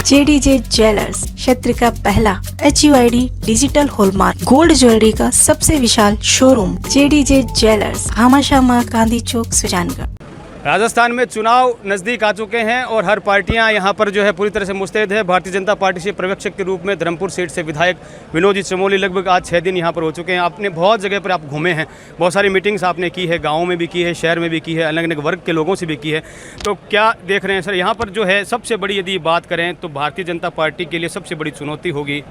JDJ jewellers क्षेत्र का पहला HUID digital hallmark gold jewellery का सबसे विशाल शोरूम जेडीजे ज्वेलर्स, भामाशाह गांधी चौक, सुजानगढ़। राजस्थान में चुनाव नज़दीक आ चुके हैं और हर पार्टियां यहां पर जो है पूरी तरह से मुस्तैद है। भारतीय जनता पार्टी से पर्यवेक्षक के रूप में धर्मपुर सीट से विधायक विनोद जी चमोली लगभग आज 6 दिन यहां पर हो चुके हैं। आपने बहुत जगह पर आप घूमे हैं, बहुत सारी मीटिंग्स आपने की है, गाँव में भी की है, शहर में भी की है, अलग अलग वर्ग के लोगों से भी की है। तो क्या देख रहे हैं सर, यहाँ पर जो है सबसे बड़ी यदि बात करें तो भारतीय जनता पार्टी के लिए सबसे बड़ी चुनौती होगी,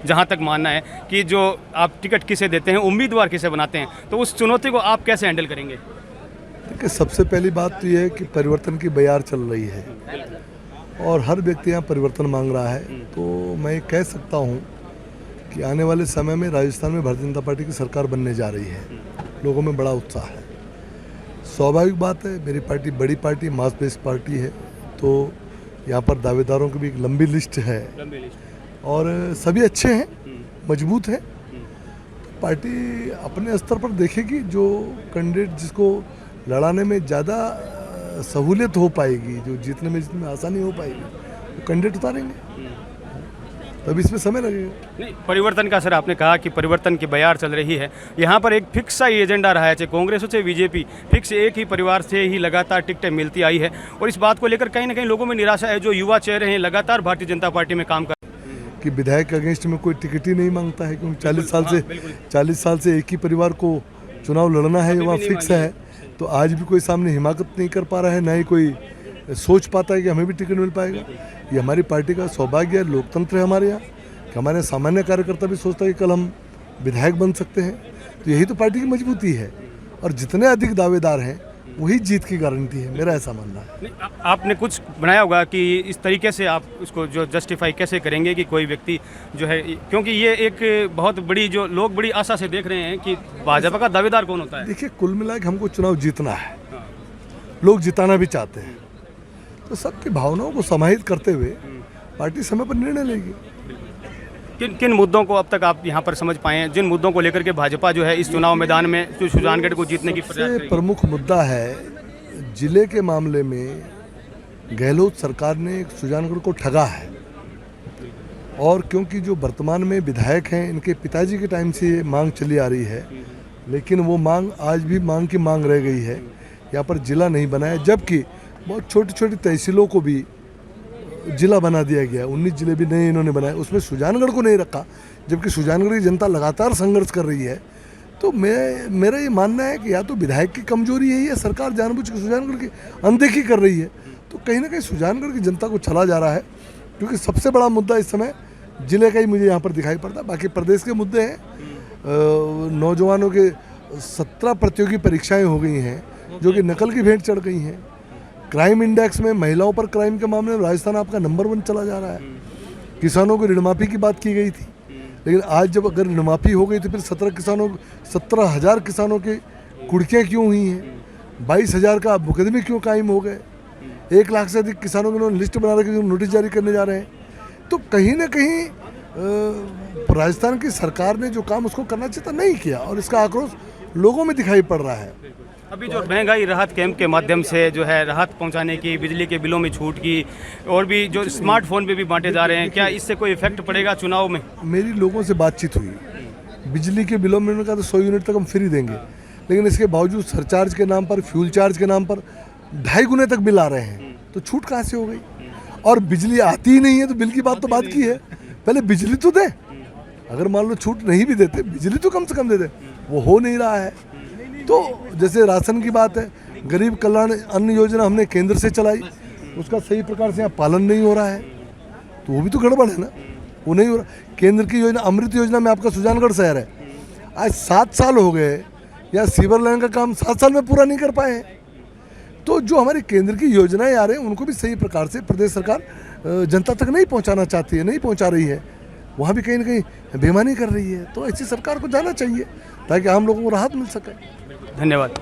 जहाँ तक मानना है कि जो आप टिकट किसे देते हैं, उम्मीदवार किसे बनाते हैं, तो उस चुनौती को आप कैसे हैंडल करेंगे? देखिए, सबसे पहली बात तो ये है कि परिवर्तन की बयार चल रही है और हर व्यक्ति यहाँ परिवर्तन मांग रहा है। तो मैं कह सकता हूँ कि आने वाले समय में राजस्थान में भारतीय जनता पार्टी की सरकार बनने जा रही है। लोगों में बड़ा उत्साह है। स्वाभाविक बात है, मेरी पार्टी बड़ी पार्टी, मास बेस्ड पार्टी है, तो यहाँ पर दावेदारों की भी एक लंबी लिस्ट है और सभी अच्छे हैं, मजबूत हैं। पार्टी अपने स्तर पर देखेगी जो कैंडिडेट जिसको लड़ाने में ज़्यादा सहूलियत हो पाएगी, जो जीतने में आसानी हो पाएगी, वो कैंडिडेट उतारेंगे। तब इसमें समय लगेगा। नहीं, परिवर्तन का सर आपने कहा कि परिवर्तन की बयार चल रही है। यहाँ पर एक फिक्स सा एजेंडा रहा है, चाहे कांग्रेस हो चाहे बीजेपी, फिक्स एक ही परिवार से ही लगातार टिकटें मिलती आई है और इस बात को लेकर कहीं ना कहीं लोगों में निराशा है। जो युवा चेहरे हैं लगातार भारतीय जनता पार्टी में काम कर कि विधायक के अगेंस्ट में कोई टिकट ही नहीं मांगता है, क्योंकि 40 साल से एक ही परिवार को चुनाव लड़ना है, वहाँ फिक्स है। तो आज भी कोई सामने हिमाकत नहीं कर पा रहा है, ना ही कोई सोच पाता है कि हमें भी टिकट मिल पाएगा। ये हमारी पार्टी का सौभाग्य है, लोकतंत्र है हमारे यहाँ, कि हमारे सामान्य कार्यकर्ता भी सोचता है कि कल हम विधायक बन सकते हैं। तो यही तो पार्टी की मजबूती है और जितने अधिक दावेदार हैं वही जीत की गारंटी है, मेरा ऐसा मानना है। आपने कुछ बनाया होगा कि इस तरीके से आप उसको जो जस्टिफाई कैसे करेंगे कि कोई व्यक्ति जो है, क्योंकि ये एक बहुत बड़ी जो लोग बड़ी आशा से देख रहे हैं कि भाजपा का दावेदार कौन होता है। देखिए, कुल मिला के हमको चुनाव जीतना है, लोग जिताना भी चाहते हैं, तो सबकी भावनाओं को समाहित करते हुए पार्टी समय पर निर्णय लेगी। किन मुद्दों को अब तक आप यहाँ पर समझ पाए हैं, जिन मुद्दों को लेकर के भाजपा जो है इस चुनाव मैदान में जो सुजानगढ़ को जीतने की सबसे प्रमुख मुद्दा है जिले के मामले में गहलोत सरकार ने सुजानगढ़ को ठगा है। और क्योंकि जो वर्तमान में विधायक हैं, इनके पिताजी के टाइम से ये मांग चली आ रही है, लेकिन वो मांग आज भी मांग की मांग रह गई है। यहाँ पर जिला नहीं बनाया, जबकि बहुत छोटी छोटी तहसीलों को भी जिला बना दिया गया। 19 जिले भी नए इन्होंने बनाए, उसमें सुजानगढ़ को नहीं रखा, जबकि सुजानगढ़ की जनता लगातार संघर्ष कर रही है। तो मेरा ये मानना है कि या तो विधायक की कमजोरी है या सरकार जानबूझ के सुजानगढ़ की अनदेखी कर रही है। तो कहीं ना कहीं सुजानगढ़ की जनता को छला जा रहा है, क्योंकि सबसे बड़ा मुद्दा इस समय जिले का ही मुझे यहाँ पर दिखाई पड़ता है। बाकी प्रदेश के मुद्दे हैं, नौजवानों के 17 प्रतियोगी परीक्षाएँ हो गई हैं जो कि नकल की भेंट चढ़ गई हैं। क्राइम इंडेक्स में महिलाओं पर क्राइम के मामले में राजस्थान आपका नंबर 1 चला जा रहा है। किसानों को ऋण माफी की बात की गई थी, लेकिन आज जब अगर ऋण माफी हो गई तो फिर 17,000 किसानों की कुर्कियाँ क्यों हुई हैं, 22,000 का मुकदमे क्यों कायम हो गए, 1 लाख से अधिक किसानों की उन्होंने लिस्ट बना रखी, नोटिस जारी करने जा रहे हैं। तो कहीं ना कहीं राजस्थान की सरकार ने जो काम उसको करना चाहिए था नहीं किया, और इसका आक्रोश लोगों में दिखाई पड़ रहा है। अभी जो महंगाई राहत कैंप के माध्यम से जो है राहत पहुंचाने की, बिजली के बिलों में छूट की, और भी जो स्मार्टफोन पे भी बांटे जा रहे हैं, क्या इससे कोई इफेक्ट पड़ेगा चुनाव में? मेरी लोगों से बातचीत हुई, बिजली के बिलों में उन्होंने कहा तो 100 यूनिट तक हम फ्री देंगे, लेकिन इसके बावजूद सरचार्ज के नाम पर, फ्यूल चार्ज के नाम पर 2.5 गुने तक बिल आ रहे हैं। तो छूट कहाँ से हो गई? और बिजली आती ही नहीं है तो बिल की बात तो बात की है, पहले बिजली तो दे। अगर मान लो छूट नहीं भी देते, बिजली तो कम से कम दे दे, वो हो नहीं रहा है। तो जैसे राशन की बात है, गरीब कल्याण अन्न योजना हमने केंद्र से चलाई, उसका सही प्रकार से यहाँ पालन नहीं हो रहा है, तो वो भी तो गड़बड़ है ना, वो नहीं हो रहा। केंद्र की योजना अमृत योजना में आपका सुजानगढ़ शहर है, आज 7 साल हो गए, या सीवर लाइन का काम 7 साल में पूरा नहीं कर पाए। तो जो हमारी केंद्र की योजनाएं आ रही हैं उनको भी सही प्रकार से प्रदेश सरकार जनता तक नहीं पहुँचाना चाहती है, नहीं पहुँचा रही है, वहाँ भी कहीं ना कहीं बेईमानी कर रही है। तो ऐसी सरकार को जाना चाहिए ताकि आम लोगों को राहत मिल सके। धन्यवाद।